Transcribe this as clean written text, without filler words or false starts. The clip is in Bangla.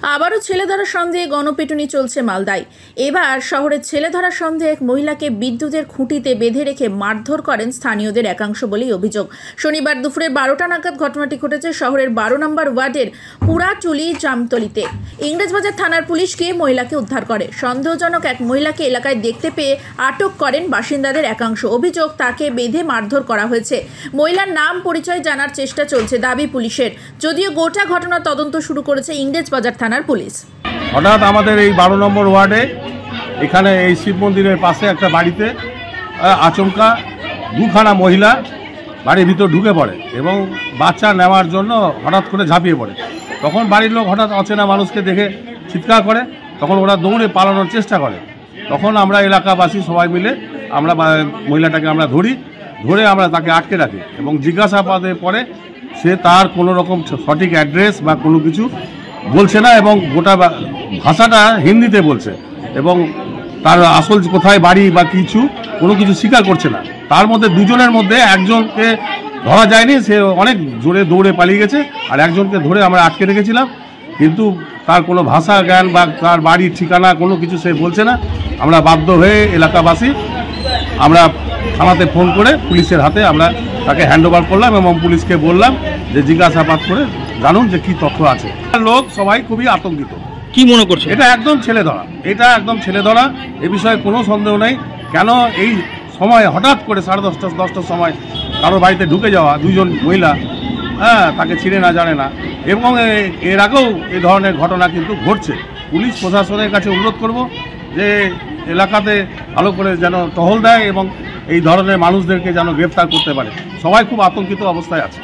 আবারও ছেলে ধরার সন্দেহে গণপিটুনি চলছে মালদায়। এবার শহরের ছেলে ধরার সন্দেহে এক মহিলাকে বিদ্যুতের খুঁটিতে বেঁধে রেখে মারধর করেন স্থানীয়দের একাংশ বলেই অভিযোগ। শনিবার দুপুরে 12টা নাগাদ ঘটনাটি ঘটেছে শহরের 12 নম্বর ওয়ার্ডের পুরাচুলি জামতলিতে। ইংরেজবাজার থানার পুলিশ গিয়ে মহিলাকে উদ্ধার করে। সন্দেহজনক এক মহিলাকে এলাকায় দেখতে পেয়ে আটক করেন বাসিন্দাদের একাংশ। অভিযোগ, তাকে বেঁধে মারধর করা হয়েছে। মহিলার নাম পরিচয় জানার চেষ্টা চলছে দাবি পুলিশের, যদিও গোটা ঘটনার তদন্ত শুরু করেছে ইংরেজবাজার থানার পুলিশ। হঠাৎ আমাদের এই 12 নম্বর ওয়ার্ডে এখানে এই শিব মন্দিরের পাশে একটা বাড়িতে আচমকা দুখানা মহিলা বাড়ির ভিতর ঢুকে পড়ে এবং বাচ্চা নেওয়ার জন্য হঠাৎ করে ঝাঁপিয়ে পড়ে। তখন বাড়ির লোক হঠাৎ অচেনা মানুষকে দেখে চিৎকার করে, তখন ওরা দৌড়ে পালানোর চেষ্টা করে। তখন আমরা এলাকাবাসী সবাই মিলে আমরা মহিলাটাকে আমরা ধরে আমরা তাকে আটকে রাখি এবং জিজ্ঞাসাবাদের পরে সে তার কোনো রকম সঠিক অ্যাড্রেস বা কোনো কিছু বলছে না এবং গোটা ভাষাটা হিন্দিতে বলছে এবং তার আসল কোথায় বাড়ি বা কোনো কিছু স্বীকার করছে না। তার মধ্যে দুজনের মধ্যে একজনকে ধরা যায়নি, সে অনেক জোরে দৌড়ে পালিয়ে গেছে, আর একজনকে ধরে আমরা আটকে রেখেছিলাম, কিন্তু তার কোনো ভাষা জ্ঞান বা তার বাড়ির ঠিকানা কোনো কিছু সে বলছে না। আমরা বাধ্য হয়ে এলাকাবাসী আমরা থানাতে ফোন করে পুলিশের হাতে আমরা তাকে হ্যান্ডওভার করলাম এবং পুলিশকে বললাম যে জিজ্ঞাসাবাদ করে জানুন যে কি তথ্য আছে। লোক সবাই খুবই আতঙ্কিত। কি মনে করছে? এটা একদম ছেলে ধরা, এ বিষয়ে কোনো সন্দেহ নেই। কেন এই সময় হঠাৎ করে 10:30-10টার সময় কারোর বাড়িতে ঢুকে যাওয়া দুজন মহিলা, তাকে চিনে না জানে না, এবং এর আগেও এই ধরনের ঘটনা কিন্তু ঘটছে। পুলিশ প্রশাসনের কাছে অনুরোধ করব যে এলাকাতে ভালো করে যেন টহল দেয় এবং এই ধরনের মানুষদেরকে যেন গ্রেফতার করতে পারে। সবাই খুব আতঙ্কিত অবস্থায় আছে।